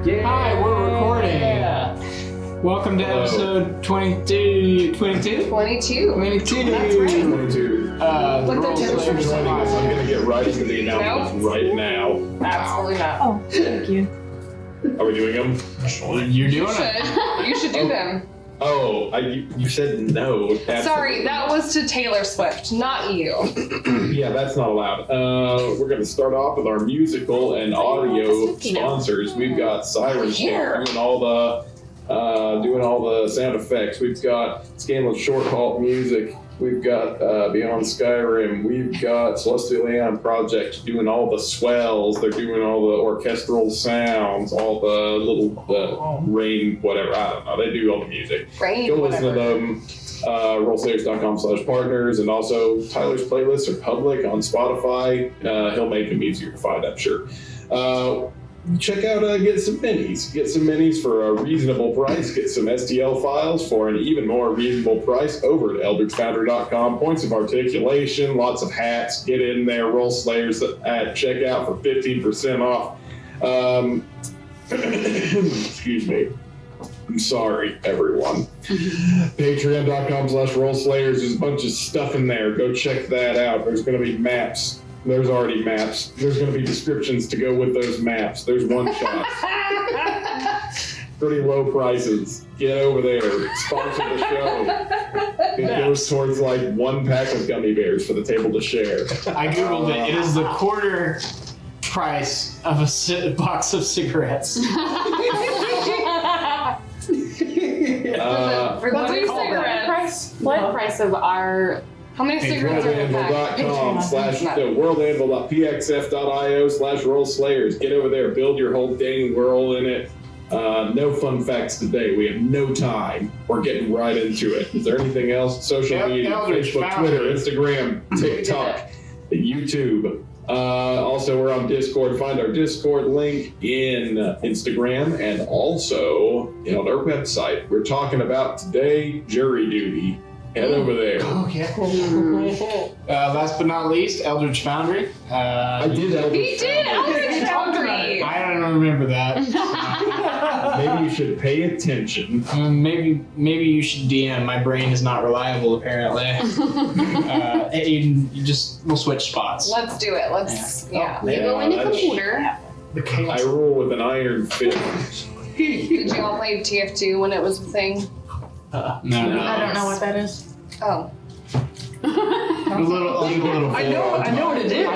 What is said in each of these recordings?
Yeah. Hi, we're recording. Welcome to episode 22. 22. 22. That's right. 22. The Look, Role they're Thanks for Players joining us. I'm Podcast. going to get right into the announcements right now. Absolutely not. Oh, thank you. Are we doing them? You're You doing it. should. You should do them. Oh, you said no. Absolutely. Sorry, that was to Taylor Swift, not you. Yeah, that's not allowed. We're going to start off with our musical and audio sponsors. We've got Sirens here doing all the sound effects. We've got Scanless Short Halt Music. We've got Beyond Skyrim. We've got Celestial Aeon Project doing all the swells. They're doing all the orchestral sounds, all the little rain, whatever. I don't know. They do all the music. Rain, Go listen to whatever. them. Rollslayers.com/partners, and also Tyler's playlists are public on Spotify. He'll make them easier to find, I'm sure. Check out get some minis for a reasonable price. Get some STL files for an even more reasonable price over at eldritchfoundry.com. Points of articulation, lots of hats. Get in there. Roll Slayers at checkout for 15% off. Excuse me. I'm sorry, everyone. Patreon.com/rollslayers. There's a bunch of stuff in there. Go check that out. There's going to be maps. There's already maps. There's going to be descriptions to go with those maps. There's one-shots. Pretty low prices. Get over there. Sponsor the show. It goes towards like 1 pack of gummy bears for the table to share. I googled it. It is the quarter price of a box of cigarettes. For What's it 3 called? cigarettes. What price of our... How many cigarettes are in a pack? worldanvil.pxf.io/rollslayers. Get over there. Build your whole dang world in it. No fun facts today. We have no time. We're getting right into it. Is there anything else? Social Yep, media, Eldritch Facebook, Foundry. Twitter, Instagram, TikTok, YouTube. Also, we're on Discord. Find our Discord link in Instagram and also on our website. We're talking about today jury duty. Head over there. Oh, yeah. Last but not least, Eldritch Foundry. I did Eldritch He did Eldritch Foundry. I don't remember that. Maybe you should pay attention. Maybe you should DM. My brain is not reliable, apparently. We'll switch spots. Let's do it. Let's, yeah. You go in the that's- computer. The chaos. I rule with an iron fist. Did you all play TF2 when it was a thing? No. I don't know what that is. Oh. A little I know what it is.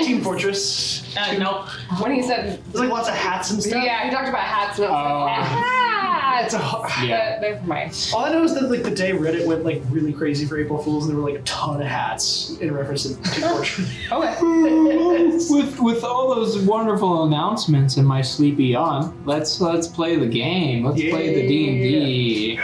Team Fortress. No. When he said, There's like lots of hats and stuff. yeah, he talked about hats and I was like, hats. It's a, Yeah. Never mind. all I know is that like the day Reddit went like really crazy for April Fools, and there were like a ton of hats in reference to Team Fortress. With all those wonderful announcements and my sleepy yawn, let's play the game. Let's play the D&D.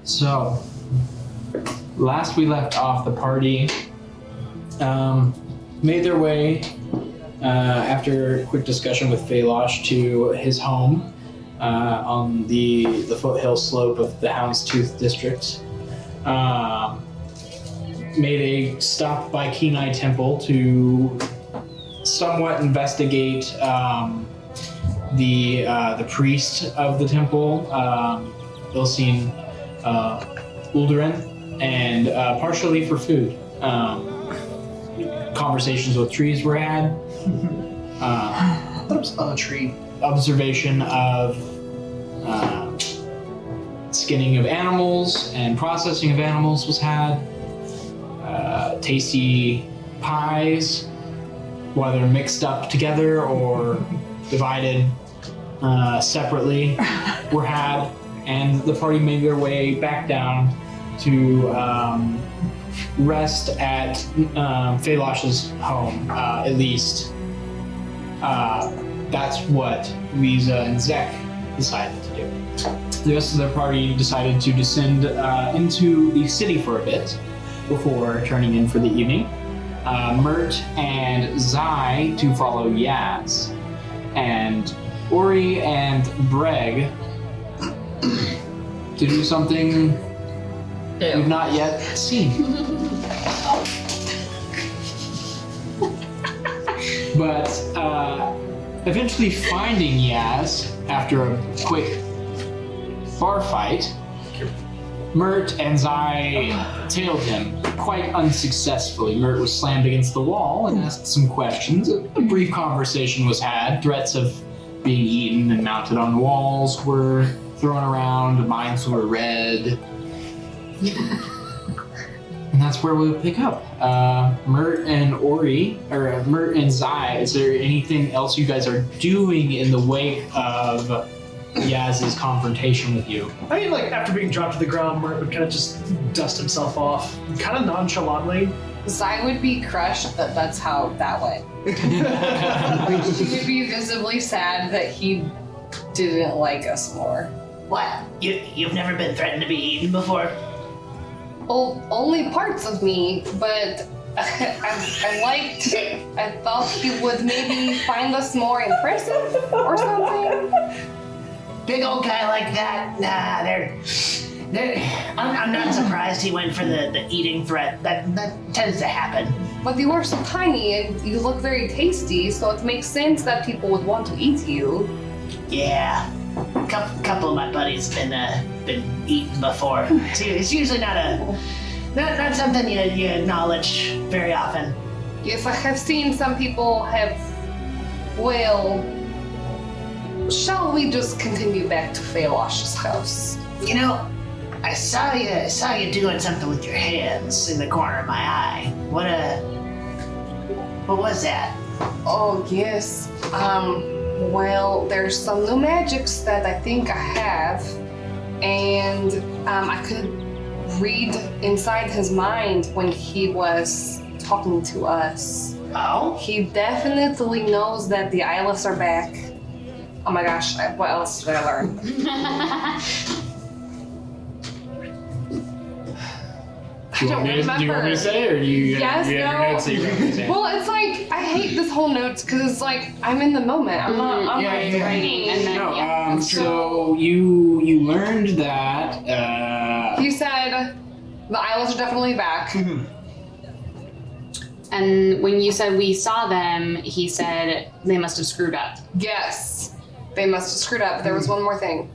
So, last we left off, the party made their way, after a quick discussion with Falosh, to his home on the foothill slope of the Houndstooth district. Made a stop by Kenai Temple to somewhat investigate the priest of the temple, Ilsine Uldurin, and partially for food. Conversations with trees were had. I thought it was on a tree. Observation of skinning of animals and processing of animals was had. Tasty pies, whether mixed up together or divided separately, were had, and the party made their way back down to rest at Falosh's home, at least. That's what Lisa and Zek decided to do. The rest of their party decided to descend into the city for a bit before turning in for the evening. Mert and Zai to follow Yaz. And Ori and Breg to do something you've not yet seen. But eventually finding Yaz after a quick bar fight, Mert and Zai tailed him quite unsuccessfully. Mert was slammed against the wall and asked some questions. A brief conversation was had. Threats of being eaten and mounted on walls were thrown around. Mines were read. And that's where we'll pick up. Mert and Ori, or Mert and Zai, is there anything else you guys are doing in the wake of Yaz's confrontation with you? I mean, like, after being dropped to the ground, Mert would kind of just dust himself off, kind of nonchalantly. Zai would be crushed that that's how that went. She would be visibly sad that he didn't like us more. What? You've never been threatened to be eaten before? Well, only parts of me, but I thought he would maybe find us more impressive or something. Big old guy like that? Nah, I'm not surprised he went for the eating threat. That tends to happen. But you are so tiny and you look very tasty, so it makes sense that people would want to eat you. Yeah, couple of my buddies been eaten before. It's usually not something you acknowledge very often. Yes, I have seen some people have. Well, shall we just continue back to Feywash's house? You know, I saw you doing something with your hands in the corner of my eye. What was that? Oh yes. Well, there's some new magics that I think I have, and I could read inside his mind when he was talking to us. Oh? He definitely knows that the Eyeless are back. Oh my gosh, what else did I learn? Do you want me to say it, or do you Yes, you have no. your notes that you want me to say? Well, it's like, I hate this whole notes because it's like, I'm in the moment. I'm not, I'm Yeah, like, yeah. Writing and then No, so you learned that He said the Eyeless are definitely back. And when you said we saw them, he said they must have screwed up. Yes, they must have screwed up. There was one more thing.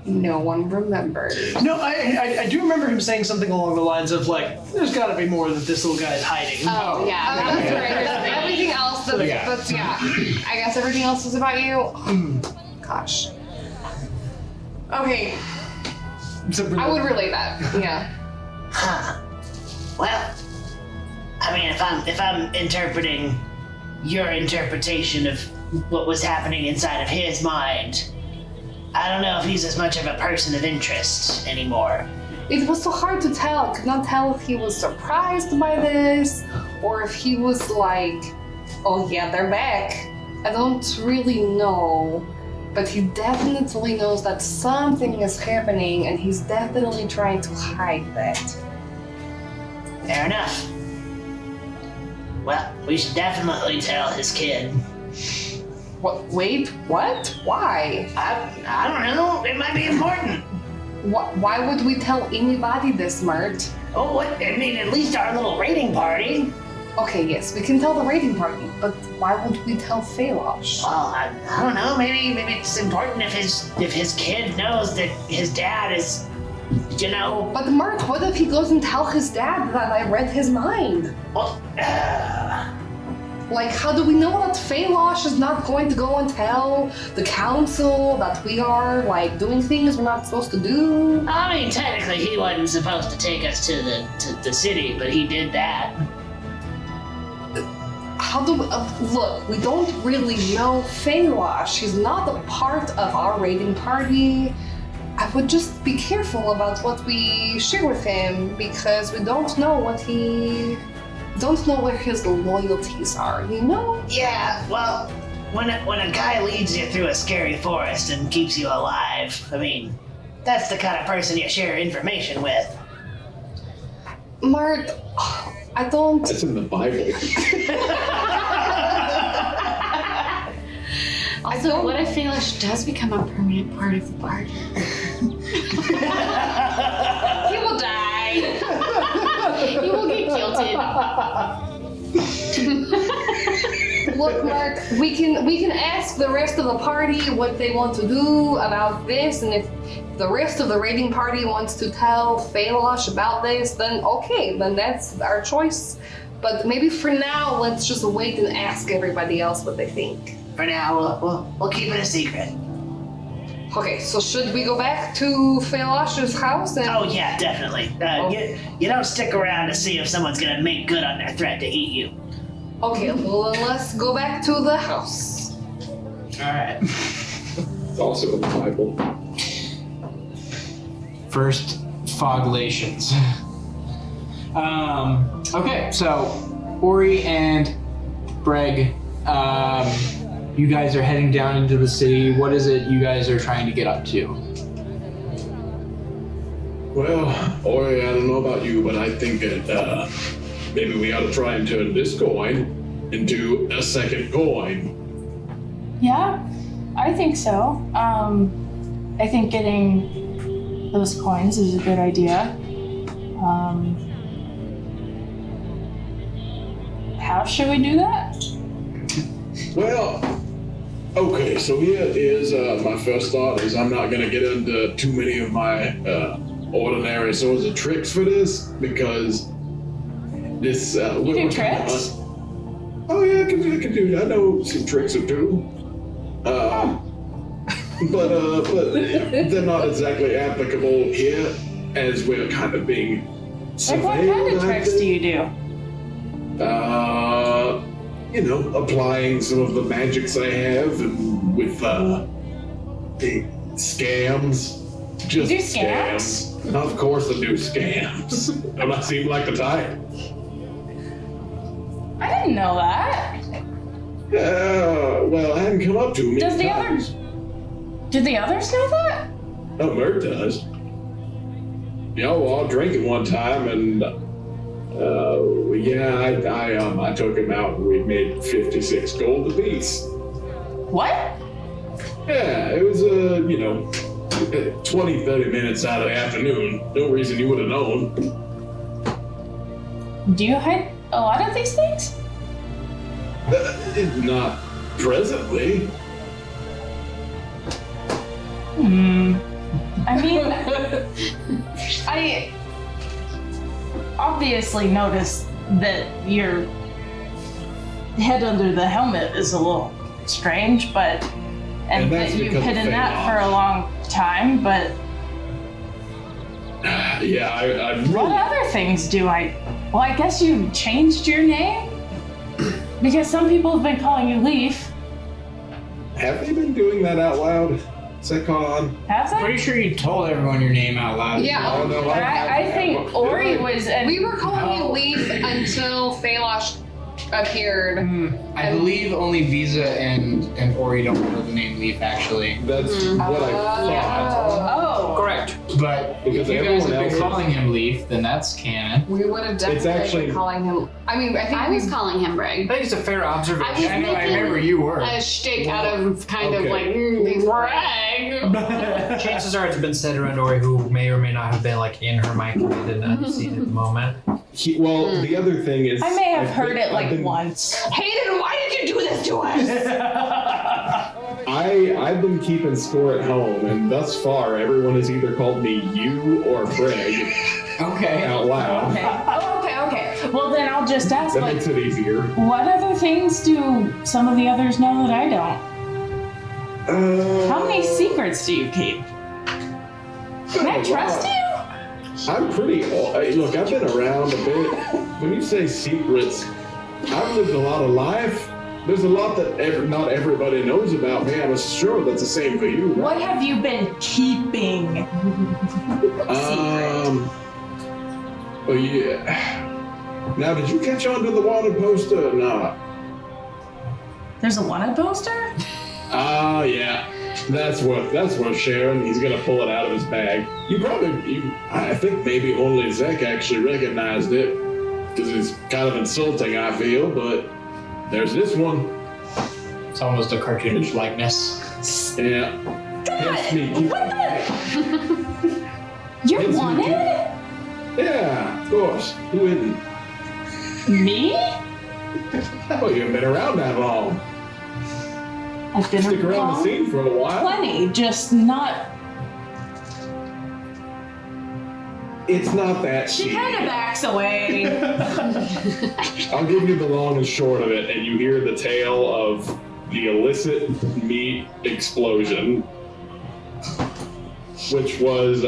No one remembers. No, I do remember him saying something along the lines of, like, there's got to be more that this little guy is hiding. Oh, yeah. That's right. Everything else, that's yeah. I guess everything else is about you. Gosh. Okay, I would relay that. Yeah. Huh. Well, I mean, if I'm interpreting your interpretation of what was happening inside of his mind, I don't know if he's as much of a person of interest anymore. It was so hard to tell. I could not tell if he was surprised by this or if he was like, oh yeah, they're back. I don't really know. But he definitely knows that something is happening and he's definitely trying to hide that. Fair enough. Well, we should definitely tell his kid. What? Wait, what? Why? I don't know. It might be important. Why would we tell anybody this, Mert? Oh, what? I mean, at least our little raiding party. Okay, yes, we can tell the raiding party, but why would we tell Feylosh? Well, I don't know. Maybe it's important if his kid knows that his dad is, you know. But Mert, what if he goes and tell his dad that I read his mind? Well, Like, how do we know that Feylosh is not going to go and tell the council that we are, like, doing things we're not supposed to do? I mean, technically, he wasn't supposed to take us to the city, but he did that. How do we, look, we don't really know Feylosh. He's not a part of our raiding party. I would just be careful about what we share with him because we don't know where his loyalties are, you know? Yeah, well, when a guy leads you through a scary forest and keeps you alive, I mean, that's the kind of person you share information with. Mart, I don't. That's in the Bible. Also, what if Falish does become a permanent part of the party? He will die. He will get guilted. Look, Mark, we can ask the rest of the party what they want to do about this, and if the rest of the raiding party wants to tell Falosh about this, then okay, then that's our choice. But maybe for now, let's just wait and ask everybody else what they think. For now, we'll keep it a secret. Okay, so should we go back to Falosh's house? And Oh yeah, definitely. You don't stick around to see if someone's gonna make good on their threat to eat you. Okay, well then let's go back to the house. All right. It's also in the Bible. First foglations. Okay, so Ori and Breg, you guys are heading down into the city. What is it you guys are trying to get up to? Well, Ori, I don't know about you, but I think that maybe we ought to try and turn this coin into a second coin. Yeah, I think so. I think getting those coins is a good idea. How should we do that? Well, okay, so here is my first thought is I'm not going to get into too many of my ordinary sorts of tricks for this because this... You do tricks? Oh yeah, I can do that. I know some tricks or two. But they're not exactly applicable here as we're kind of being Like, what kind of tricks do you do? Applying some of the magics I have and with the scams. Just You do scams? Of course I do scams. Don't I seem like the type? I didn't know that. Well, I hadn't come up to me. Does the others? Do the others know that? Oh, Mert does. Well, I was drinking one time, and I took him out, and we made 56 gold apiece. What? Yeah, it was 20, 30 minutes out of the afternoon. No reason you would have known. Do you hide a lot of these things? Not presently. I mean, I obviously noticed that your head under the helmet is a little strange, and And that that's you've because of hidden that Phalanx. for a long time, but Yeah, I what really... other things do I guess you changed your name? Because some people have been calling you Leaf. Have they been doing that out loud? Is that caught on? Have they? Pretty sure you told everyone your name out loud. Yeah. Oh, no, I think Ori was. We were calling you Leaf until Falosh appeared. I believe only Visa and Ori don't know the name Leaf, actually. That's what I thought. Oh. Correct. But Because if you guys have everyone been else calling him Leaf, then that's canon. We would have definitely actually- been calling him. I mean, I think I was calling him Breg. I think it's a fair I observation. was I know, I making remember you were. a shtick out of kind of Okay. like Breg. Chances are it's been said around Ori who may or may not have been like in her mind committed and unseen at the moment. The other thing is... I may have I've heard been- it like I've been- once. Hayden, why did you do this to us? I've been keeping score at home, and thus far, everyone has either called me you or Greg Okay. out loud. Okay. Oh, okay. Well, then I'll just ask, That like, makes it easier. what other things do some of the others know that I don't? How many secrets do you keep? Can I trust you? I'm pretty... Look, I've been around a bit. When you say secrets, I've lived a lot of life. There's a lot that not everybody knows about me. I'm sure that's the same for you, right? What have you been keeping? Oh yeah. Now, did you catch on to the wanted poster or not? There's a wanted poster? Oh yeah. That's what Sharon. He's gonna pull it out of his bag. I think maybe only Zek actually recognized it because it's kind of insulting. I feel, but there's this one. It's almost a cartoonish likeness. Yeah. Hence me. What the? You're Yes, you wanted? Yeah, of course. Who isn't? Me? Oh, you haven't been around that long. I've been Stick around the around scene for a while. plenty, just not. It's not that She deep. kind of backs away. I'll give you the long and short of it, and you hear the tale of the illicit meat explosion, which was,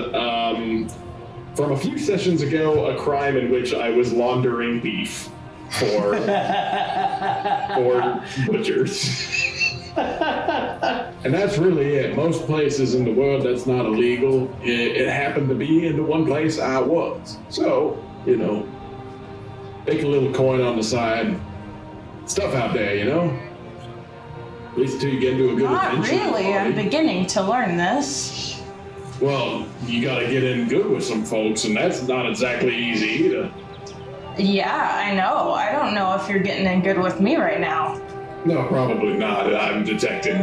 from a few sessions ago, a crime in which I was laundering beef for butchers. And that's really it. Most places in the world that's not illegal. It happened to be in the one place I was. So, make a little coin on the side. Stuff out there, At least until you get into a good Not adventure. really. I'm beginning to learn this. Well, you gotta get in good with some folks, and that's not exactly easy either. Yeah, I know. I don't know if you're getting in good with me right now. No, probably not. I'm detecting.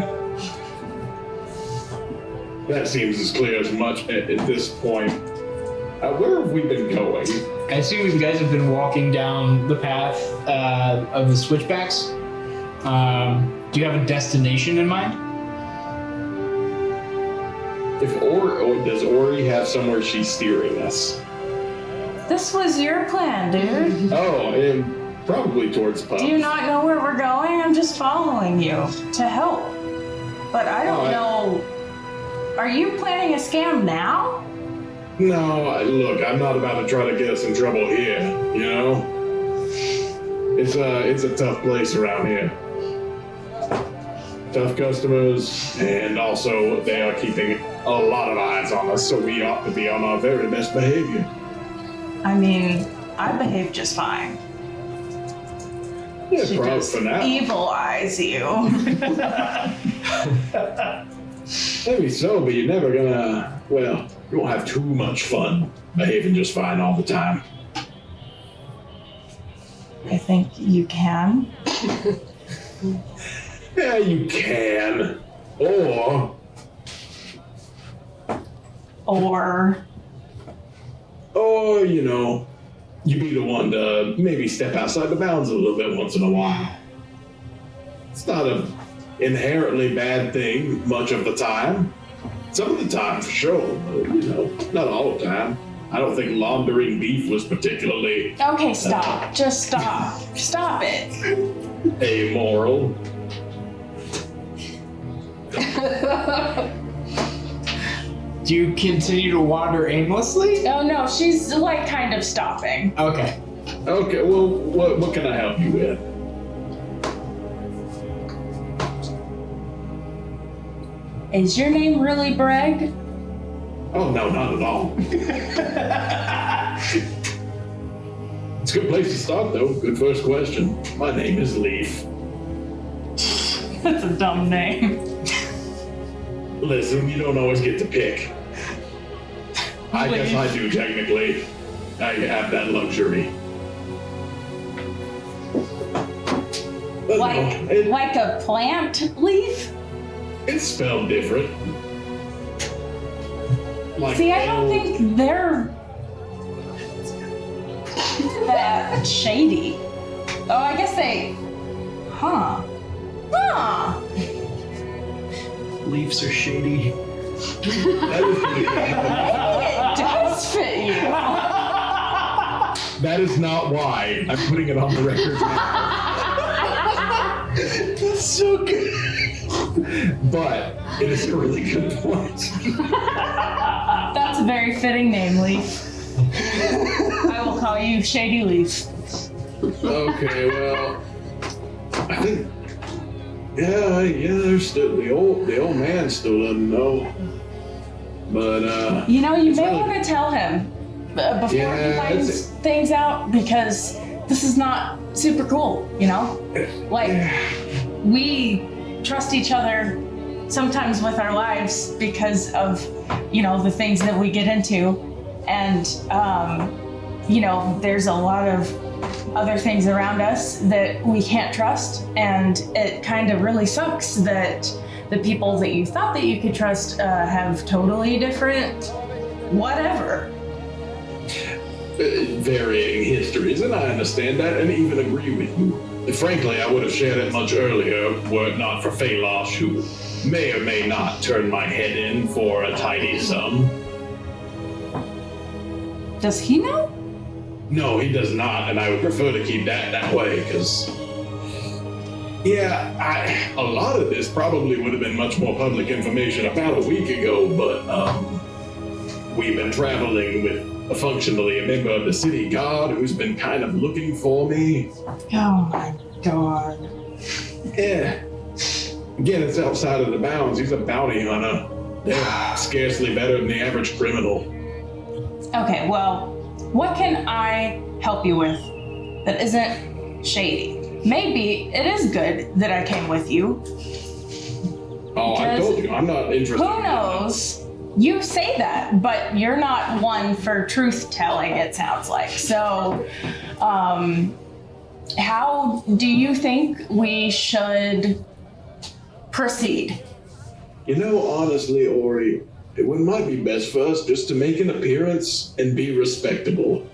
That seems as clear as much at this point. Where have we been going? I assume you guys have been walking down the path of the switchbacks. Do you have a destination in mind? Does Ori have somewhere she's steering us? This was your plan, dude. Oh, and probably towards pub. Do you not know where we're going? I'm just following you to help. But I don't know. Are you planning a scam now? No, look, I'm not about to try to get us in trouble here, It's a tough place around here. Tough customers, and also they are keeping a lot of eyes on us, so we ought to be on our very best behavior. I mean, I behave just fine. Yeah, She probably just for now. evil eyes you. Maybe so, but you're never gonna, you won't have too much fun behaving just fine all the time. I think you can. Yeah, you can. Or, you be the one to maybe step outside the bounds a little bit once in a while. It's not an inherently bad thing much of the time. Some of the time, for sure, but, not all the time. I don't think laundering beef was particularly Okay, stop. Just stop. Stop it. amoral. Do you continue to wander aimlessly? Oh no, she's like kind of stopping. Okay. Okay, well, what can I help you with? Is your name really Breg? Oh, no, not at all. It's a good place to start, though. Good first question. My name is Lieff. That's a dumb name. Listen, you don't always get to pick. I guess I do, technically. I have that luxury. But no, Like a plant leaf? it's spelled different. Like See, I don't L- think they're that shady. Oh, I guess they. Huh. Leaves are shady. That is pretty good. It does fit you. That is not why. I'm putting it on the record now. That's so good. But it is a really good point. That's a very fitting name, Leaf. I will call you Shady Leaf. Okay, well, I think, there's still the old man still doesn't know, but You know, you It's may really- want to tell him before he Yeah, finds that's things out, because this is not super cool, Like, we trust each other sometimes with our lives because of, the things that we get into. And, there's a lot of other things around us that we can't trust, and it kind of really sucks that the people that you thought that you could trust have totally different whatever. Varying histories, and I understand that and even agree with you. Frankly, I would have shared it much earlier were it not for Phalos, who may or may not turn my head in for a tidy sum. Does he know? No, he does not, and I would prefer to keep that way, because... Yeah, a lot of this probably would have been much more public information about a week ago, but, we've been traveling with functionally a member of the city guard who's been kind of looking for me. Oh my god. Yeah. Again, it's outside of the bounds. He's a bounty hunter. They're scarcely better than the average criminal. Okay, well, what can I help you with that isn't shady? Maybe it is good that I came with you. Oh, I told you, I'm not interested. Who knows? You say that, but you're not one for truth telling, it sounds like. So, how do you think we should proceed? You know, honestly, Ori, it might be best for us just to make an appearance and be respectable.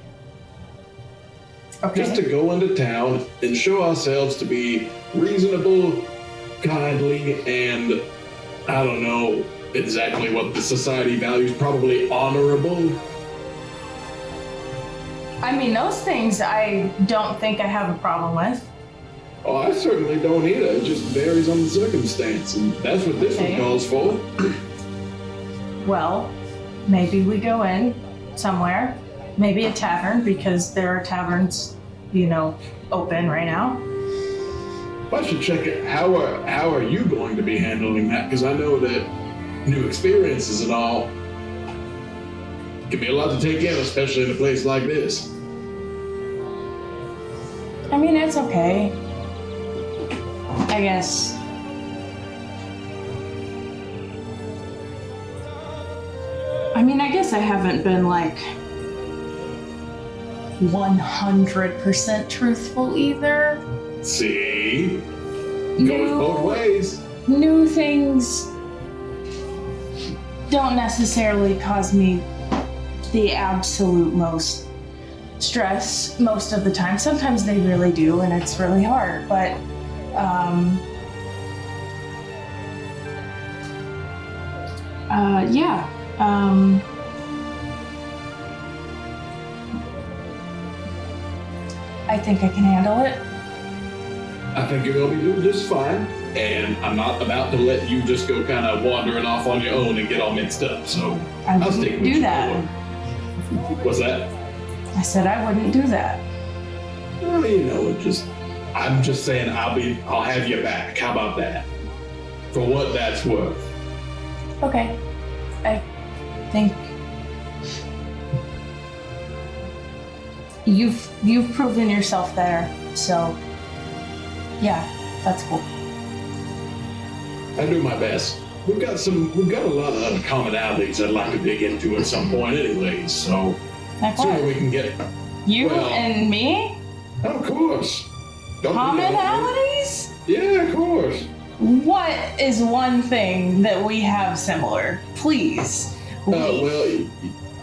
Okay. Just to go into town and show ourselves to be reasonable, kindly, and, I don't know exactly what the society values, probably honorable. I mean, those things I don't think I have a problem with. Oh, I certainly don't either. It just varies on the circumstance, and that's what this Okay. one calls for. Well, maybe we go in somewhere, maybe a tavern, because there are taverns, open right now. I should check it. How are you going to be handling that? Because I know that new experiences and all can be a lot to take in, especially in a place like this. I mean, it's okay. I guess. I guess I haven't been 100% truthful either. See? Goes both ways. New things don't necessarily cause me the absolute most stress most of the time. Sometimes they really do, and it's really hard, but yeah. I think I can handle it. I think you're going to be doing just fine, and I'm not about to let you just go kind of wandering off on your own and get all mixed up, so I I'll stick wouldn't with do you. that. What's that? I said I wouldn't do that. Well, I'm just saying I'll have you back. How about that? For what that's worth. Okay. I think you've proven yourself there, so yeah, that's cool. I do my best. We've got a lot of other commonalities I'd like to dig into at some point anyways, so Like sooner what? we can get You well- and me? Of course. Don't we all? Commonalities? Yeah, of course. What is one thing that we have similar? Please. Well,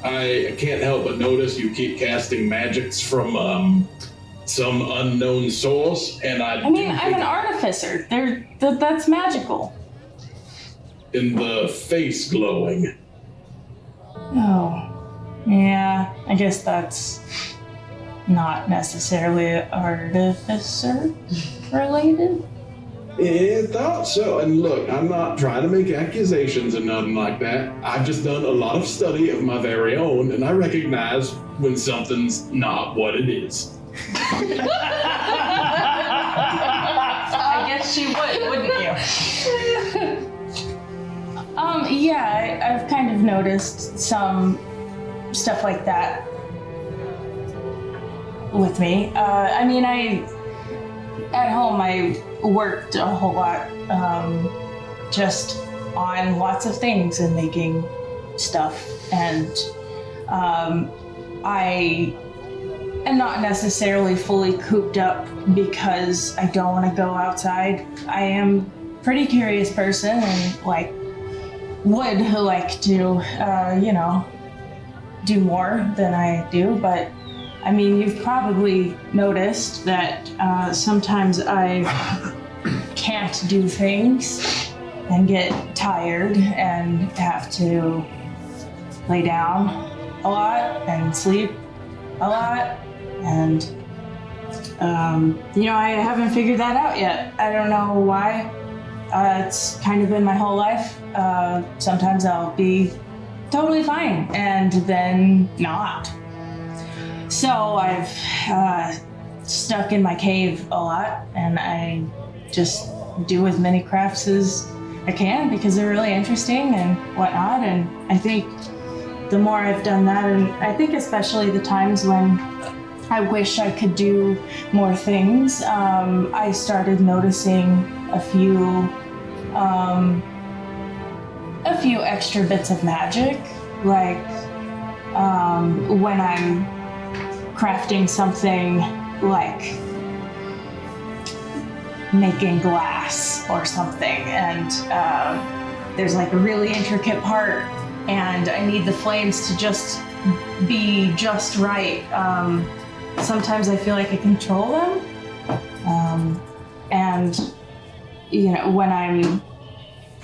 I can't help but notice you keep casting magics from some unknown source, and I mean, I'm an artificer. That's magical. in the face glowing. Oh, yeah. I guess that's not necessarily artificer related. Yeah, thought so. And look, I'm not trying to make accusations or nothing like that. I've just done a lot of study of my very own, and I recognize when something's not what it is. I guess she would, wouldn't you? Yeah, I've kind of noticed some stuff like that with me. At home, I worked a whole lot just on lots of things and making stuff. And I am not necessarily fully cooped up because I don't want to go outside. I am a pretty curious person and like would like to, do more than I do. But I mean, you've probably noticed that sometimes I can't do things and get tired and have to lay down a lot and sleep a lot. And, I haven't figured that out yet. I don't know why. It's kind of been my whole life. Sometimes I'll be totally fine and then not. So I've stuck in my cave a lot, and I just do as many crafts as I can because they're really interesting and whatnot. And I think the more I've done that, and I think especially the times when I wish I could do more things, I started noticing a few extra bits of magic, like when I'm crafting something like making glass or something, and there's like a really intricate part and I need the flames to just be just right. Sometimes I feel like I control them, and when I'm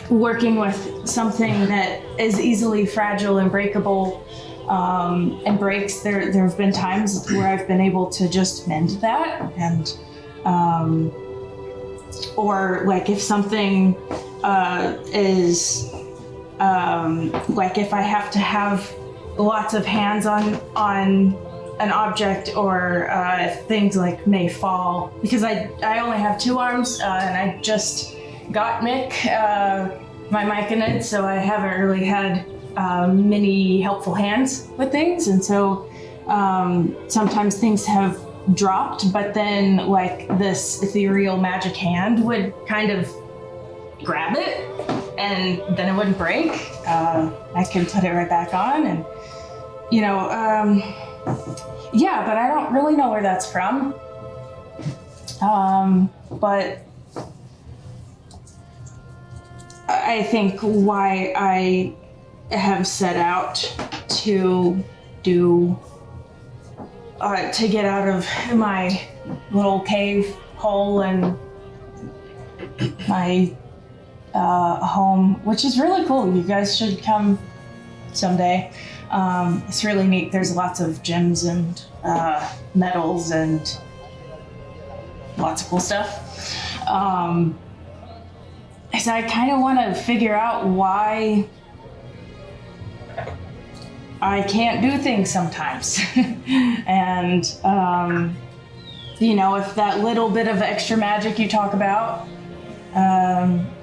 working with something that is easily fragile and breakable and breaks, there have been times where I've been able to just mend that, and or like if something is like if I have to have lots of hands on an object, or if things like may fall, because I only have 2 arms and I just got Mick my myconid, so I haven't really had many helpful hands with things, and so sometimes things have dropped, but then like this ethereal magic hand would kind of grab it and then it wouldn't break. I can put it right back on, and yeah, but I don't really know where that's from. But I think why I have set out to do, to get out of my little cave hole and my home, which is really cool. You guys should come someday. It's really neat. There's lots of gems and metals and lots of cool stuff. So I kind of want to figure out why I can't do things sometimes. And, if that little bit of extra magic you talk about,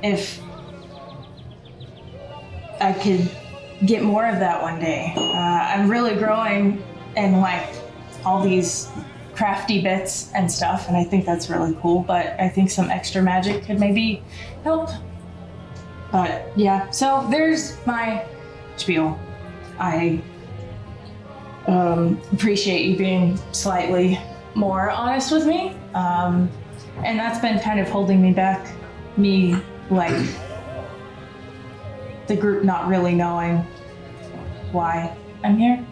if I could get more of that one day. I'm really growing in like all these crafty bits and stuff, and I think that's really cool, but I think some extra magic could maybe help. But yeah, so there's my spiel. I appreciate you being slightly more honest with me, and that's been kind of holding me back, like the group not really knowing why I'm here.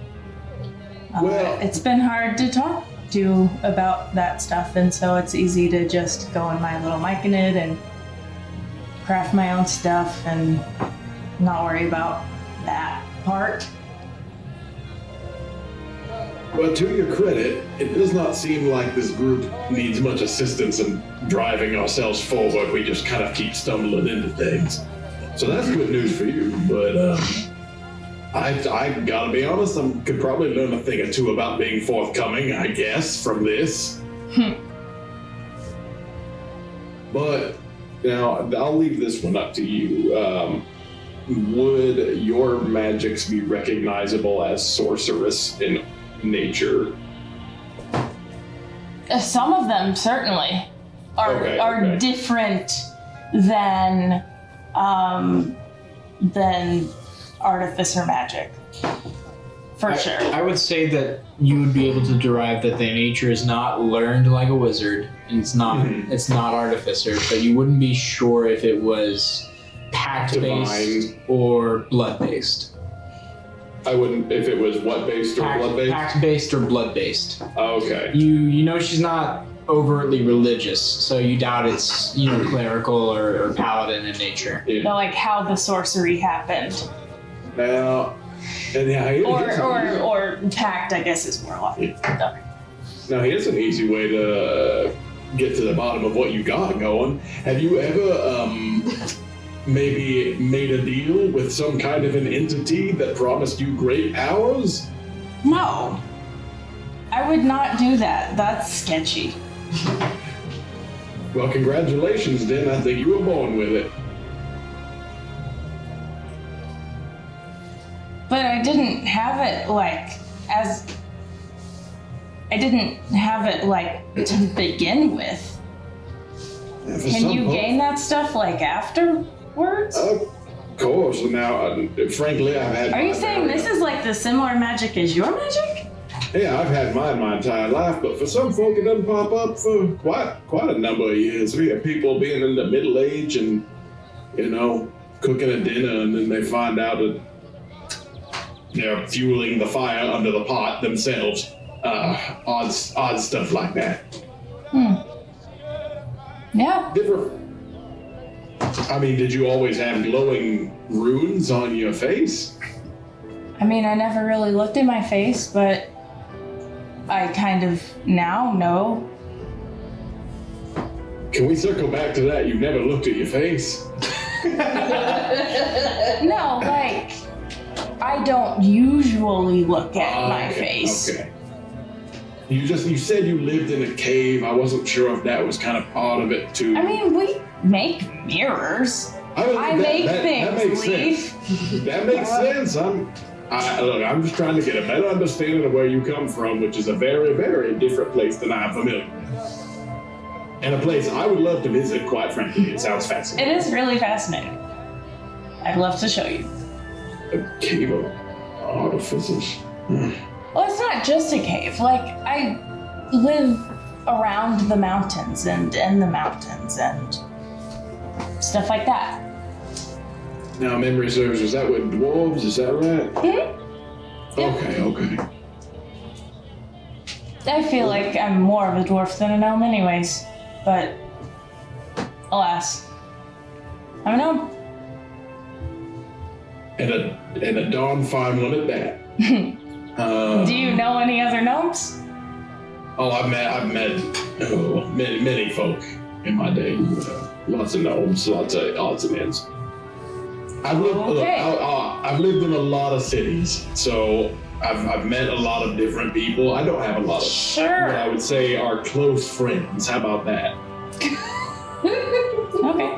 It's been hard to talk to about that stuff, and so it's easy to just go in my little myconid and craft my own stuff and not worry about that part. But to your credit, it does not seem like this group needs much assistance in driving ourselves forward. We just kind of keep stumbling into things. So that's good news for you, but I gotta be honest, I could probably learn a thing or two about being forthcoming, I guess, from this. But now, I'll leave this one up to you. Would your magics be recognizable as sorcerous in nature? Some of them certainly are different than artificer magic. for sure. I would say that you would be able to derive that the nature is not learned like a wizard, and it's not artificer, but you wouldn't be sure if it was pact-based or blood-based. I wouldn't if it was what based or blood based. Pact-based or blood-based. Okay. You know she's not overtly religious, so you doubt it's clerical or paladin in nature. Yeah. But like how the sorcery happened, Now, and yeah, or pact, I guess is more like. now here's an easy way to get to the bottom of what you got going. Have you ever maybe made a deal with some kind of an entity that promised you great powers? No, I would not do that. That's sketchy. Well, congratulations, then. I think you were born with it. But I didn't have it like to begin with. Can you gain that stuff like afterwards? Of course. Now, frankly, I've had. Are you saying this is like the similar magic as your magic? Yeah, I've had mine my entire life, but for some folk it doesn't pop up for quite a number of years. We have people being in the middle age and, cooking a dinner, and then they find out that they're fueling the fire under the pot themselves. Odd stuff like that. Yeah. I mean, did you always have glowing runes on your face? I mean, I never really looked at my face, but I kind of now know. Can we circle back to that? You never looked at your face? No, like, I don't usually look at my face. Okay. You said you lived in a cave. I wasn't sure if that was kind of part of it too. I mean, we make mirrors. I make things, that makes Leaf. sense. That makes sense. Look, I'm just trying to get a better understanding of where you come from, which is a very, very different place than I'm familiar with. And a place I would love to visit, quite frankly. It sounds fascinating. It is really fascinating. I'd love to show you. A cave of artificers. Well, it's not just a cave. Like, I live around the mountains and in the mountains and stuff like that. Now, memory serves, is that with dwarves? Is that right? Mm-hmm. Okay. I feel like I'm more of a dwarf than a gnome anyways, but alas, I'm a gnome. And a darn fine one at that. Do you know any other gnomes? Oh, I've met many folk in my day. Lots of gnomes, lots of odds and ends. I've lived in a lot of cities, so I've met a lot of different people. I don't have a lot of what I would say are close friends. How about that? Okay.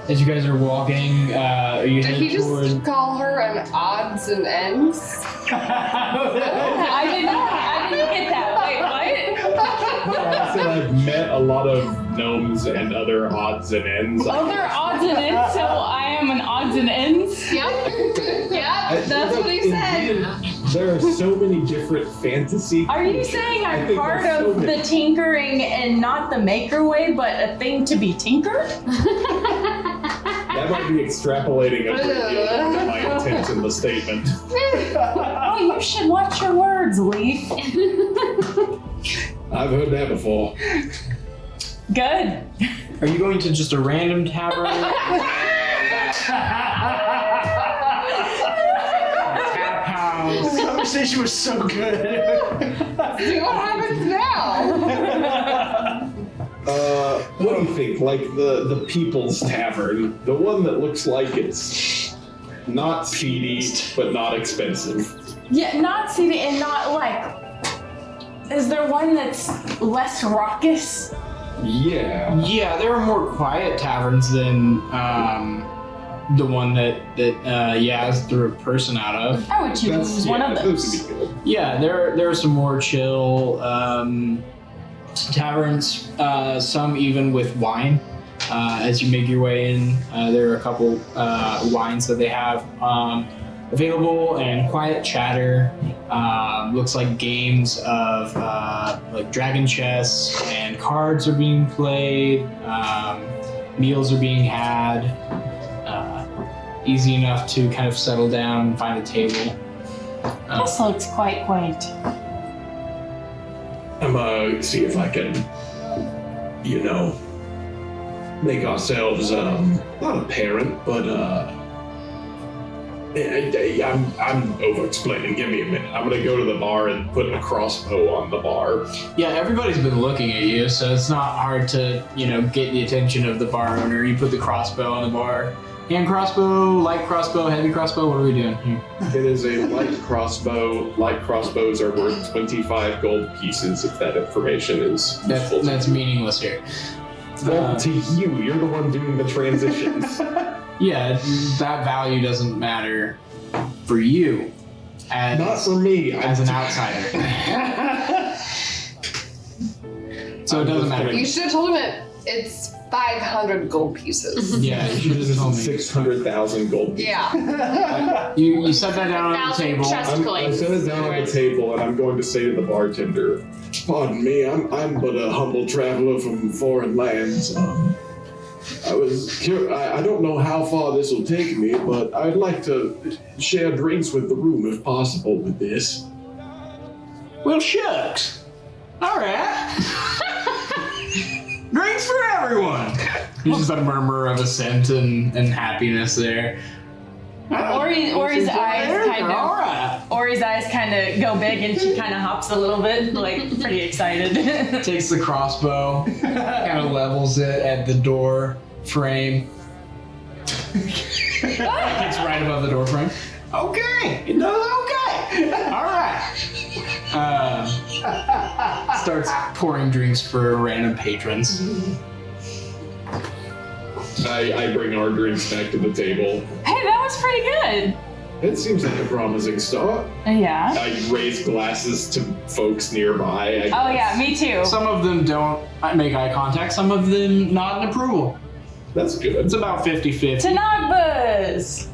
As you guys are walking, are you Did he heading toward? just call her an odds and ends? I didn't get that. Wait, what? I said I've met a lot of gnomes and other odds and ends. Other odds and ends, so I am an odds and ends? Yep. That's what he said. There are so many different fantasy. Are you cultures. saying I I'm think part there's so of many. the tinkering and not the maker way, but a thing to be tinkered? That might be extrapolating a great deal into my intent in the statement. Oh, you should watch your words, Leaf. I've heard that before. Good. Are you going to just a random tavern? Tap house. This conversation was so good. See what happens now. What do you think? Like the People's Tavern, the one that looks like it's not seedy but not expensive. Yeah, not seedy and not like. Is there one that's less raucous? Yeah. Yeah, there are more quiet taverns than the one that Yaz threw a person out of. I would choose one of those. Those would be good. Yeah, there are some more chill taverns, some even with wine. As you make your way in, there are a couple wines that they have. available and quiet chatter. Looks like games of like dragon chess and cards are being played. Meals are being had. Easy enough to kind of settle down and find a table. This looks quite quaint. I'm gonna see if I can, make ourselves not apparent, but I'm over-explaining. Give me a minute. I'm gonna go to the bar and put a crossbow on the bar. Yeah, everybody's been looking at you, so it's not hard to, get the attention of the bar owner. You put the crossbow on the bar. Hand crossbow, light crossbow, heavy crossbow, what are we doing here? It is a light crossbow. Light crossbows are worth 25 gold pieces, if that information is useful. That's meaningless here. Well, to you, you're the one doing the transitions. Yeah, that value doesn't matter for you. Not for me. As an outsider. So it doesn't matter. You should have told him it's 500 gold pieces. Yeah, you should have just told me. 600,000 gold pieces. Yeah. You set that down on the 1,000 table. chest I coins. set it down on the table, and I'm going to say to the bartender, "Pardon me, I'm but a humble traveler from foreign lands. I don't know how far this will take me, but I'd like to share drinks with the room if possible with this." Well, shucks. All right. Drinks for everyone. There's just a murmur of assent and happiness there. Ori's eyes kind of. All right. Ori's eyes kind of go big, and she kind of hops a little bit, like pretty excited. Takes the crossbow, kind of levels it at the door frame. It's right above the door frame. Okay, it does okay. All right. Starts pouring drinks for random patrons. I bring our drinks back to the table. Hey, that was pretty good. It seems like a promising start. Yeah. I raise glasses to folks nearby. Oh yeah, me too. Some of them don't make eye contact, some of them nod in approval. That's good. It's about 50-50. Tanagbas.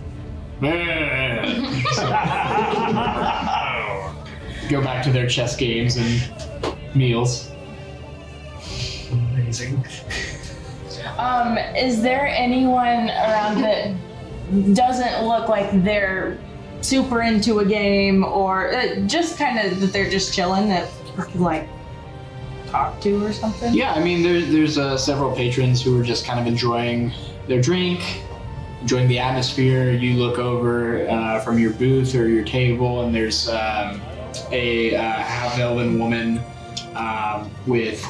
Go back to their chess games and meals. Amazing. Is there anyone around that doesn't look like they're super into a game, or just kind of that they're just chilling that we can like talk to or something? Yeah, I mean, there's several patrons who are just kind of enjoying their drink, enjoying the atmosphere. You look over from your booth or your table, and there's a half-elven woman with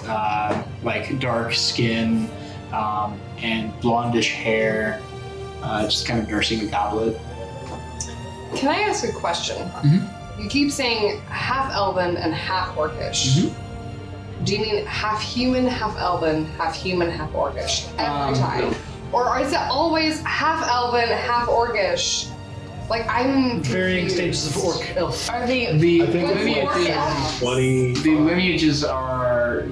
like dark skin and blondish hair, just kind of nursing a goblet. Can I ask a question? Mm-hmm. You keep saying half elven and half orcish. Mm-hmm. Do you mean half human, half elven, half human, half orcish every time? No. Or is it always half elven, half orcish? Like, I'm Varying confused. stages of orc elf. Are the I think What's it's orc like elf? 20. The lineages are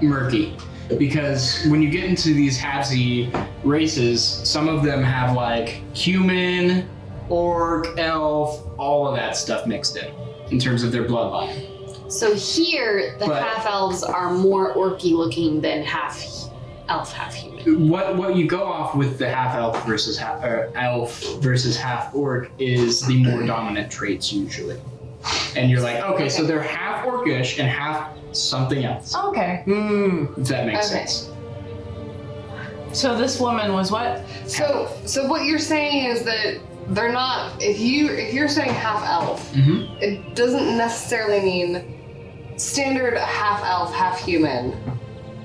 murky because when you get into these halvesy races, some of them have like human, orc, elf, all of that stuff mixed in terms of their bloodline. So here, the But- half elves are more orky looking than half elf, half human. What you go off with the half elf versus elf versus half orc is the more dominant traits usually, and you're like, okay, so they're half orcish and half something else. okay? If that makes Okay. sense. So this woman was what? So what you're saying is that they're not. If you're saying half elf, Mm-hmm. it doesn't necessarily mean standard half elf, half human.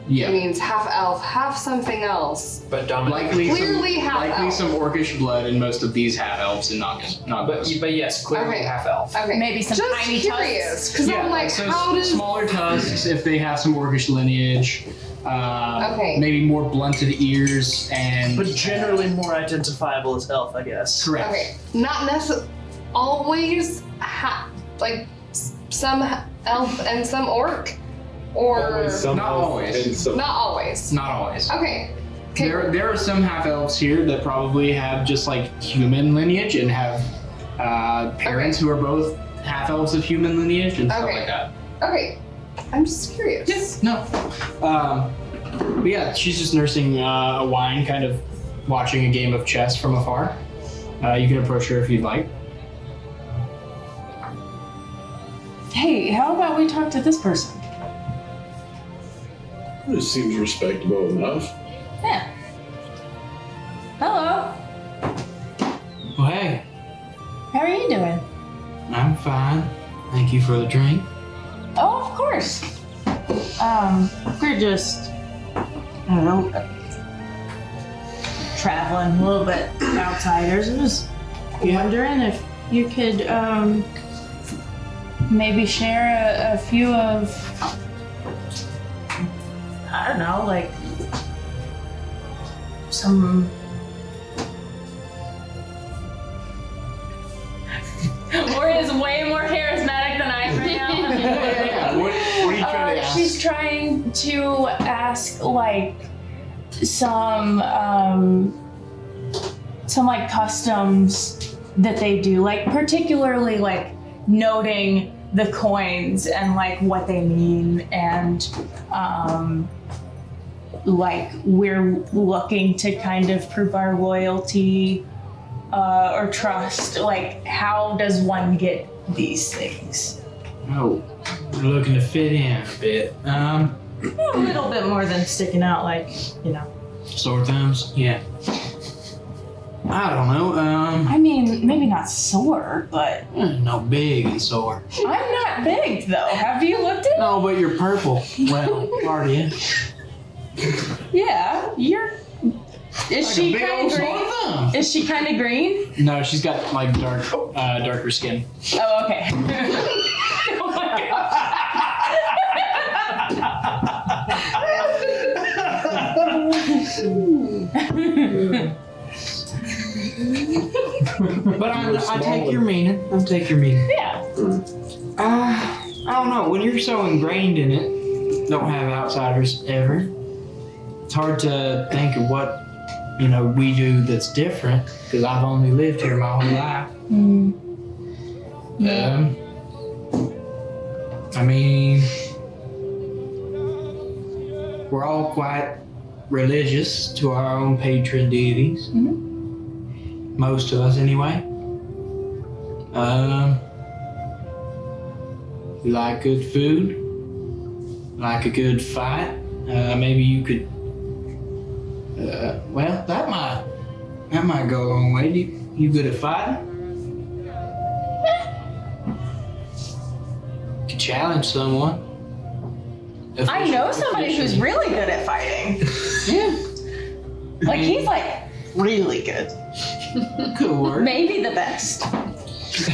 It Yeah. means half elf, half something else. But dominant. Clearly half elf. some orcish blood in most of these half elves and not But yes, clearly Okay. half elf. Okay. Maybe some Just tiny curious, because Yeah, I'm like, so how does smaller tusks if they have some orcish lineage. Okay. Maybe more blunted ears and But generally more identifiable as elf, I guess. correct. Okay, not necessarily always like some elf and some orc, or Always some Not elf always. and some. not always. Not always. Okay. Okay. There are some half elves here that probably have just like human lineage and have parents who are both half elves of human lineage and stuff Okay. like that. Okay. I'm just curious. Yes. No. But yeah, she's just nursing a wine, kind of watching a game of chess from afar. You can approach her if you'd like. Hey, how about we talk to this person? This seems respectable enough. Yeah. Hello. Well, hey, How are you doing? I'm fine. Thank you for the drink. Oh, of course. We're just, I don't know, traveling a little bit outsiders. I was wondering if you could, maybe share a few of, I don't know, like some. Or is way more charismatic than I am right now. What are you trying to ask? She's trying to ask like some like customs that they do, like particularly like noting the coins and like what they mean, and like we're looking to kind of prove our loyalty or trust. Like, how does one get these things? Oh, we're looking to fit in a bit. A little bit more than sticking out, like, you know. Sore thumbs? Yeah. I don't know. I mean, maybe not sore, but No, big and sore. I'm not big though. Have you looked at? No, but you're purple. Well, are you? Yeah, you're. Is Like she a big kind old of sore green? thumb. Is she kind of green? No, she's got like darker skin. Oh, okay. Oh my god. But I take your meaning. I take your meaning. Yeah. I don't know. When you're so ingrained in it, don't have outsiders ever. It's hard to think of what we do that's different because I've only lived here my whole life. I mean, we're all quite religious to our own patron deities. Most of us, anyway. We like good food, like a good fight. Maybe you could. Well, that might go a long way. You good at fighting? Could challenge someone. I know somebody who's really good at fighting. Yeah. Like, he's like really good. Could work. Maybe the best. There's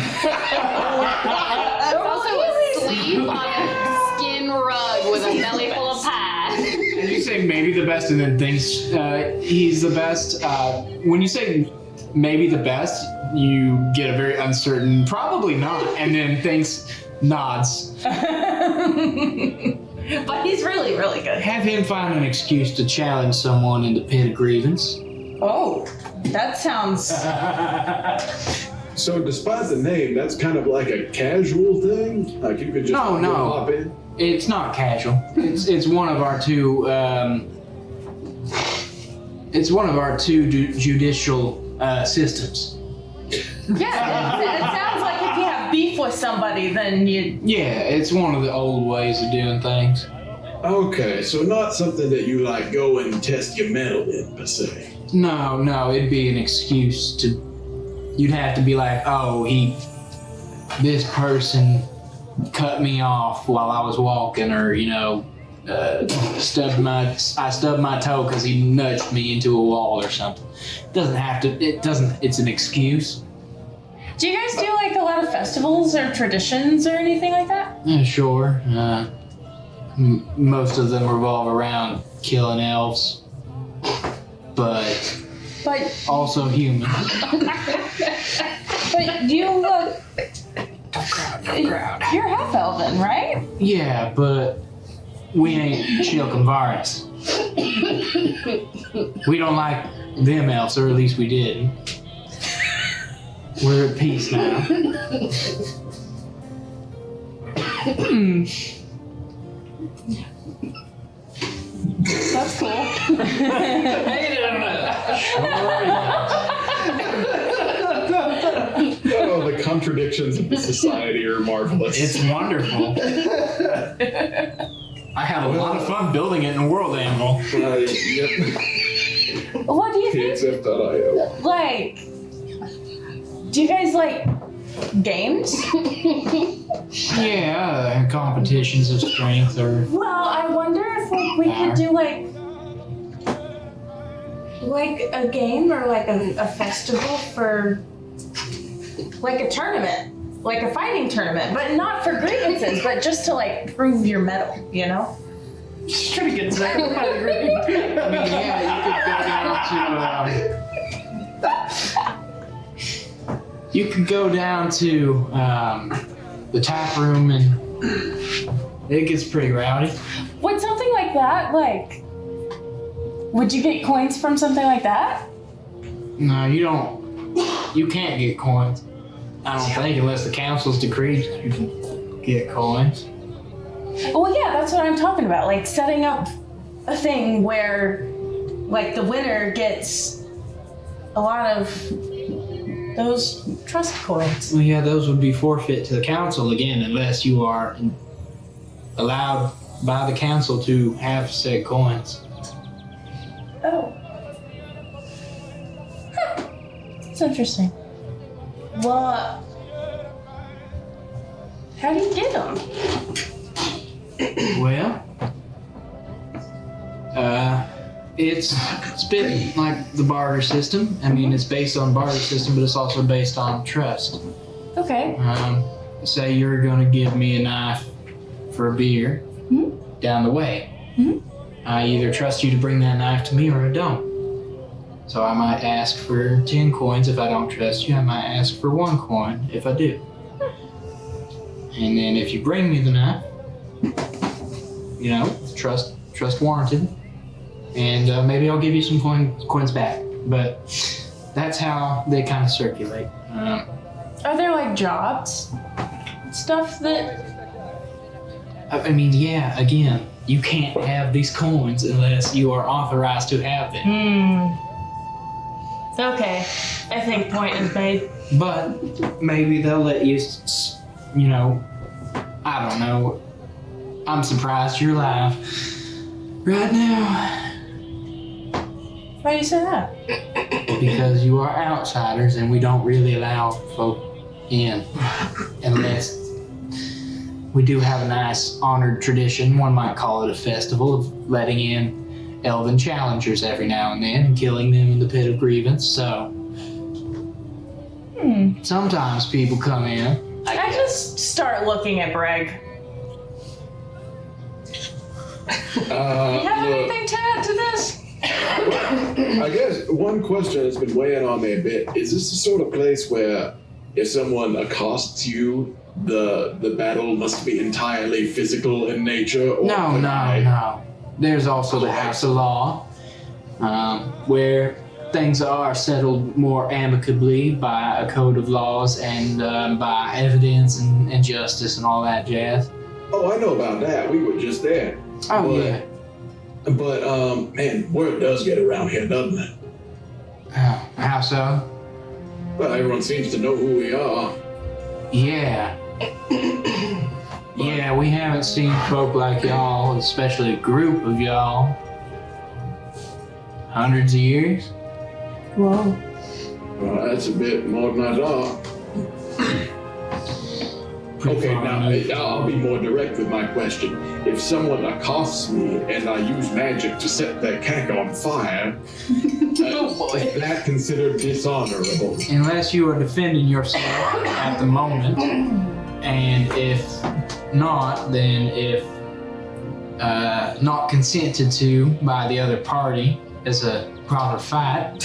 also asleep on a skin rug with a belly full of pie. Did you say maybe the best and then thinks he's the best? When you say maybe the best, you get a very uncertain, probably not, and then thinks nods. But he's really, really good. Have him find an excuse to challenge someone in the pit of grievance. Oh, that sounds. So despite the name, that's kind of like a casual thing? Like you could just No. hop in? It's not casual. It's one of our two. It's one of our two judicial systems. Yeah, it sounds like if you have beef with somebody, then you. Yeah, it's one of the old ways of doing things. Okay, so not something that you like go and test your metal in, per se. No, it'd be an excuse to. You'd have to be like, oh, this person cut me off while I was walking, or I stubbed my toe because he nudged me into a wall or something. It doesn't have to. It doesn't. It's an excuse. Do you guys do like a lot of festivals or traditions or anything like that? Yeah, sure. Most of them revolve around killing elves, but also humans. But you look. Don't crowd. You're half elven, right? Yeah, but we ain't Shilkenvaris. We don't like them elves, or at least we didn't. We're at peace now. That's cool. Oh, the contradictions of the society are marvelous. It's wonderful. I have a lot of fun building it in a world animal. Yep. What do you think? TXF.io. Like, do you guys like games? Yeah, competitions of strength or Well, I wonder if like we could do like a game or like a festival for like a tournament, like a fighting tournament, but not for grievances, but just to like prove your mettle, you know? Just trying to get Zach out of the group. I mean, yeah, you could go down to the tap room and it gets pretty rowdy. Would something like that, like, would you get coins from something like that? No, you don't. You can't get coins. I don't think unless the council's decreed you can get coins. Well, yeah, that's what I'm talking about. Like setting up a thing where, like, the winner gets a lot of those trust coins. Well, yeah, those would be forfeit to the council again unless you are allowed by the council to have said coins. Oh. Huh. It's interesting. Well, how do you get them? Well, it's been like the barter system. I mean, it's based on barter system, but it's also based on trust. Okay. Say you're going to give me a knife for a beer down the way. I either trust you to bring that knife to me or I don't. So I might ask for 10 coins if I don't trust you. I might ask for 1 coin if I do. And then if you bring me the knife, you know, trust warranted. And maybe I'll give you some coins back. But that's how they kind of circulate. Are there like jobs? Stuff that... I mean, yeah, again, you can't have these coins unless you are authorized to have them. Okay, I think point is made. But maybe they'll let you, you know, I don't know. I'm surprised you're alive right now. Why do you say that? Because you are outsiders and we don't really allow folk in unless we do have a nice honored tradition. One might call it a festival of letting in elven challengers every now and then and killing them in the pit of grievance. So sometimes people come in. I just start looking at Breg. You have anything to add to this? I guess one question that's been weighing on me a bit is this the sort of place where if someone accosts you, the battle must be entirely physical in nature? Or No. There's also the House of Law, where things are settled more amicably by a code of laws and by evidence and justice and all that jazz. Oh, I know about that. We were just there. Oh, yeah. But, man, word does get around here, doesn't it? How so? Well, everyone seems to know who we are. Yeah. Yeah, we haven't seen folk like y'all, especially a group of y'all, hundreds of years. Whoa. Well, that's a bit more than I thought. Okay, now I'll be more direct with my question. If someone accosts me and I use magic to set their keg on fire, is that considered dishonorable? Unless you are defending yourself at the moment, and if not, then if not consented to by the other party as a proper fight,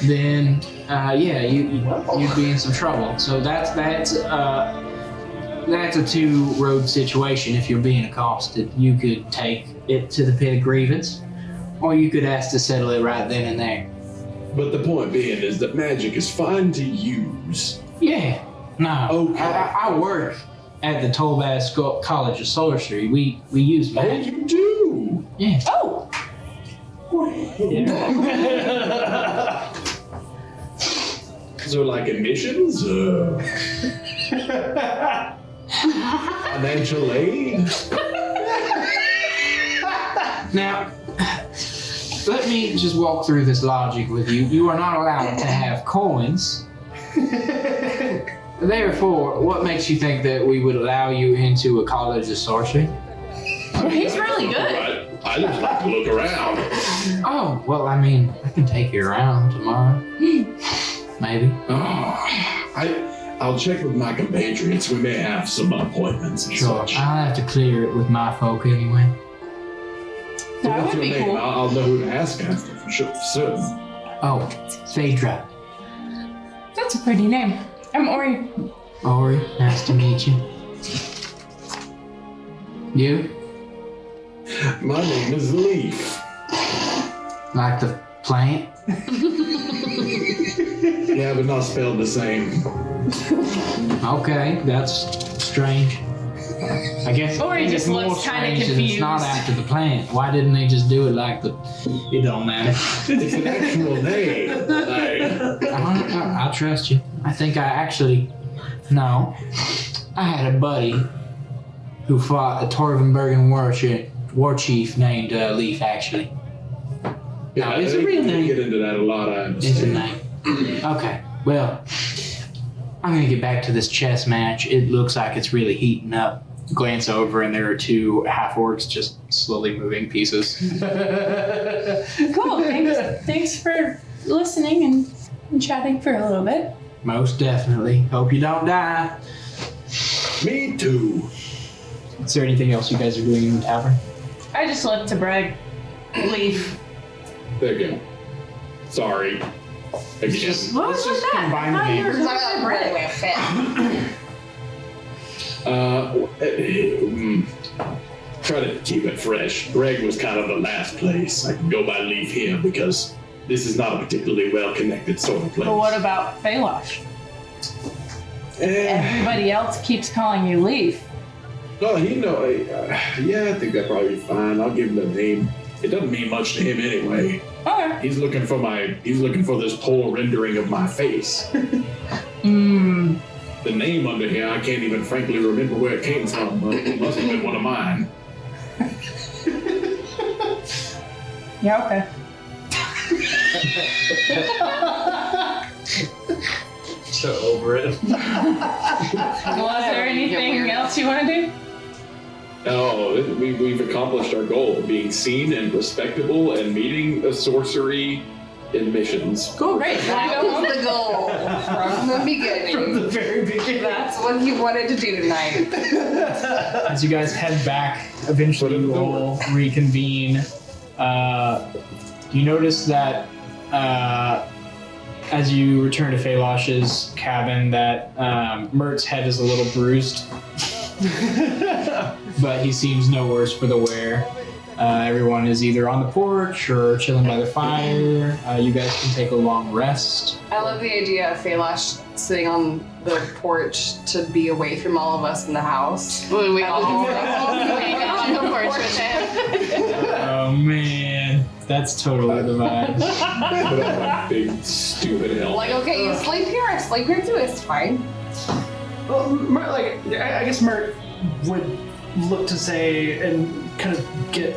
then you'd be in some trouble. So that's a two-road situation. If you're being accosted, you could take it to the pit of grievance, or you could ask to settle it right then and there. But the point being is that magic is fine to use. Yeah. No. Okay. I work at the Tolbass College of Sorcery. We use Oh, magic. you do? Yeah. Oh, So like admissions? Financial aid? Now, let me just walk through this logic with you. You are not allowed to have coins. Therefore, what makes you think that we would allow you into a college of sorcery? he's really good. I just like to look around. Oh, well, I mean, I can take you around tomorrow. Maybe. Oh, I'll check with my compatriots. We may have some appointments and Sure. such. I'll have to clear it with my folk anyway. So That what's would your be name? cool. I'll know who to ask after for sure. Certain. Oh, Phaedra. That's a pretty name. I'm Ori. Ori, nice to meet you. You? My name is Leaf. Like the plant? Yeah, but not spelled the same. Okay, that's strange. I guess Ori it's just more looks kinda strange that it's not confused. after the plant. Why didn't they just do it like the... It don't matter. It's an actual name. I'll trust you. I think I actually... No. I had a buddy who fought a Torvenbergen war chief named Leaf, actually. Yeah, It's a they- real they name. get into that a lot, I It's a understand. name. Okay, well, I'm gonna get back to this chess match. It looks like it's really heating up. Glance over, and there are two half orcs just slowly moving pieces. Cool. Thanks for listening and chatting for a little bit. Most definitely. Hope you don't die. Me too. Is there anything else you guys are doing in the tavern? I just looked to brag. Leaf. There you go. Sorry. Again. What was just that? combine the I thought you were names. talking about bread. Try to keep it fresh. Greg was kind of the last place. I can go by Leaf here because this is not a particularly well-connected sort of place. But what about Falosh? Everybody else keeps calling you Leaf. No, he know. Yeah, I think that'd probably be fine. I'll give him the name. It doesn't mean much to him anyway. Okay. He's looking for this poor rendering of my face. The name under here, I can't even frankly remember where it came from, but it must have been one of mine. Yeah, okay. So over it. Was there anything else you want to do? Oh, we've accomplished our goal of being seen and respectable and meeting a sorcery admissions. Cool, great. That was the goal from the beginning. From the very beginning. That's what he wanted to do tonight. As you guys head back, eventually you all reconvene. You notice that as you return to Falosh's cabin, that Mert's head is a little bruised, but he seems no worse for the wear. Everyone is either on the porch or chilling by the fire. You guys can take a long rest. I love the idea of Falash sitting on the porch to be away from all of us in the house. When we all hang out on the porch with him. Oh man, that's totally the vibe. That big stupid hell. Like, okay, you sleep here, I sleep here too, it's fine. Well, Mert, I guess Mert would look to say and kind of get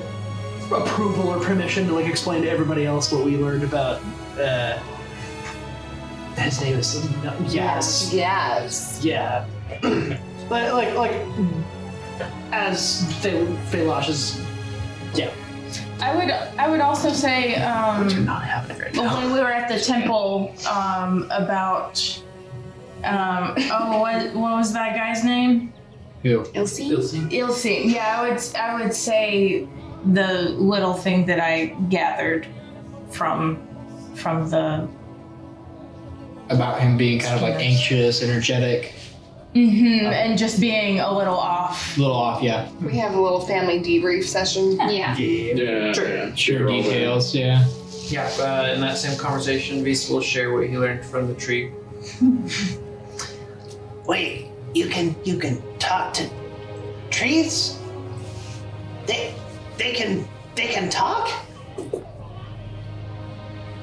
approval or permission to explain to everybody else what we learned about. His name is Yes. Yes. Yeah. like as Falosh is. Yeah. I would also say What's not happening right now? when we were at the temple about what was that guy's name? Who? Ilse. Yeah, I would say the little thing that I gathered from the About him being kind of anxious, energetic, and just being a little off. a little off, yeah. We have a little family debrief session. Yeah. Yeah, Sure. yeah. Sure all that. details, yeah. Yeah, in that same conversation, Visa will share what he learned from the tree. Wait, you can talk to trees? They can talk?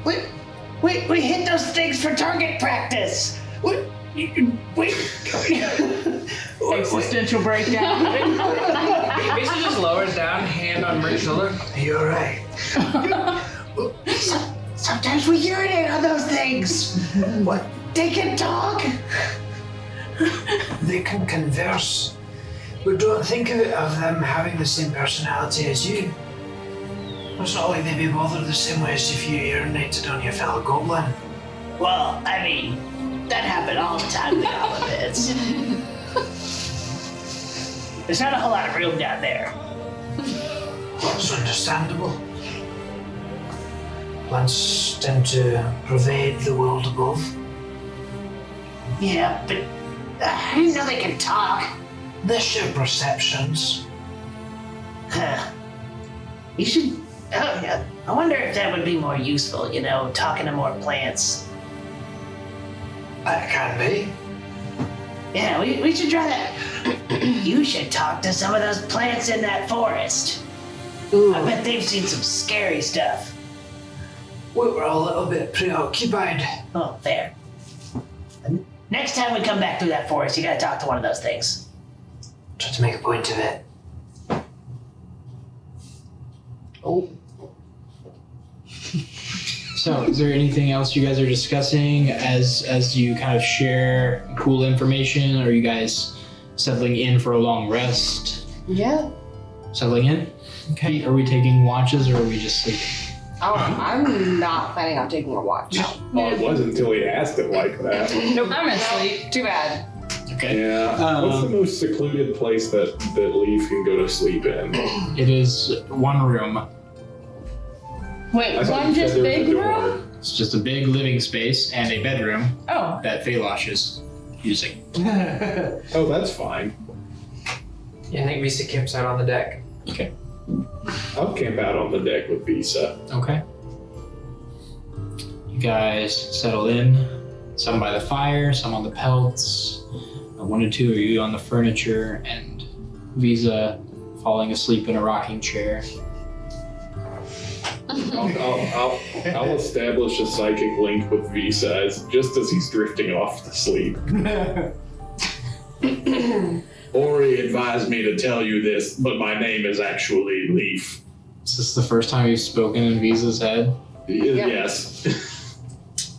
We hit those things for target practice. Wait. Existential breakdown. Visa just lowers down, hand on Mert's shoulder. You're right. Sometimes we urinate on those things. What? They can talk? They can converse, but don't think of them having the same personality as you. It's not like they'd be bothered the same way as if you urinated on your fellow goblin. Well, I mean, that happened all the time in the Olivids. There's not a whole lot of room down there. That's understandable. Plants tend to pervade the world above. Yeah, but I didn't know they could talk. They share perceptions. Huh. You should... Oh, yeah. I wonder if that would be more useful, talking to more plants. That can be. Yeah, we should try that. You should talk to some of those plants in that forest. Ooh. I bet they've seen some scary stuff. We were a little bit preoccupied. Oh, fair. Next time we come back through that forest, you gotta talk to one of those things. Try to make a point of it. Oh. So, is there anything else you guys are discussing as you kind of share cool information? Are you guys settling in for a long rest? Yeah. Settling in? Okay. Are we taking watches or are we just sleeping? Oh, I'm not planning on taking a watch. Well, it wasn't until he asked it like that. Nope, I'm asleep. Too bad. Okay. Yeah. What's the most secluded place that Leaf can go to sleep in? It is one room. Wait, I thought one you said just there was big a door. room? It's just a big living space and a bedroom Oh. that Falosh is using. Oh, that's fine. Yeah, I think Visa camps out on the deck. Okay. I'll camp out on the deck with Visa. Okay. You guys settle in. Some by the fire, some on the pelts. One or two of you on the furniture, and Visa falling asleep in a rocking chair. I'll establish a psychic link with Visa just as he's drifting off to sleep. Ori advised me to tell you this, but my name is actually Leaf. Is this the first time you've spoken in Visa's head? Yes. I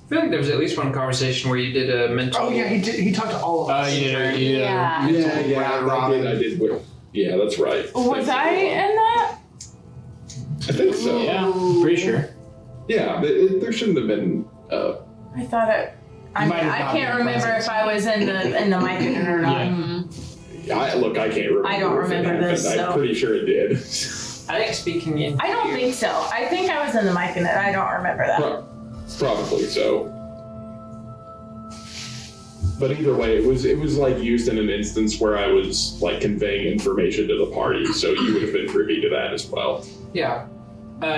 feel like there was at least one conversation where you did a mental... Oh yeah, he did. He talked to all of us. Yeah. I did. Yeah, that's right. Was I in that? I think so. Yeah, pretty sure. Yeah, there shouldn't have been. I thought it. I might mean, have I not can't been remember present. if I was in the mic or not. Yeah. I can't remember. I don't if it remember this, happened. so- I'm pretty sure it did. I think speaking in... I don't think so. I think I was in the mic in it. I don't remember that. Probably so. But either way, it was like used in an instance where I was like conveying information to the party, so you would have been privy to that as well. Yeah.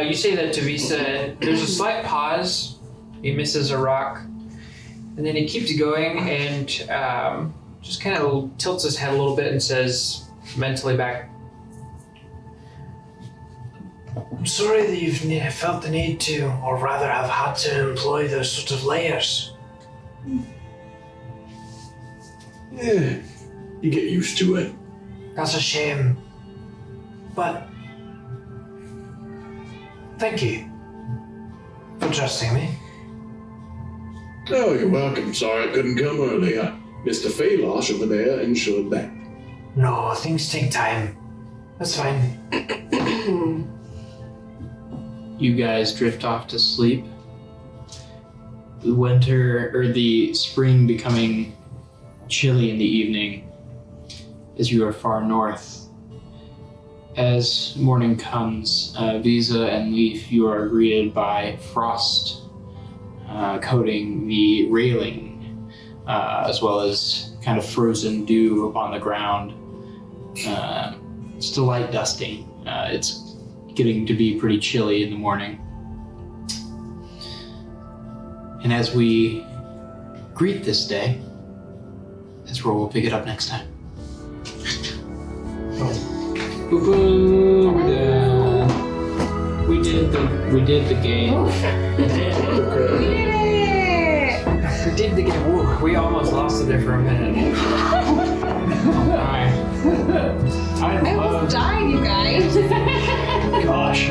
You say that to Visa, and there's a slight pause. He misses a rock. And then he keeps going and just kind of tilts his head a little bit and says, mentally back, I'm sorry that you've felt the need to, or rather have had to employ those sort of layers. Yeah, you get used to it. That's a shame. But thank you for trusting me. Oh, you're welcome. Sorry I couldn't come earlier. Mr. Falosh over there ensured that. No, things take time. That's fine. You guys drift off to sleep. The spring becoming chilly in the evening as you are far north. As morning comes, Visa and Leaf, you are greeted by frost coating the railing, as well as kind of frozen dew upon the ground. Still light dusting. It's getting to be pretty chilly in the morning. And as we greet this day, that's where we'll pick it up next time. We're done. We did the game. We did the game. Woo, we almost lost it there for a minute. Alright. I almost died, you guys. Gosh.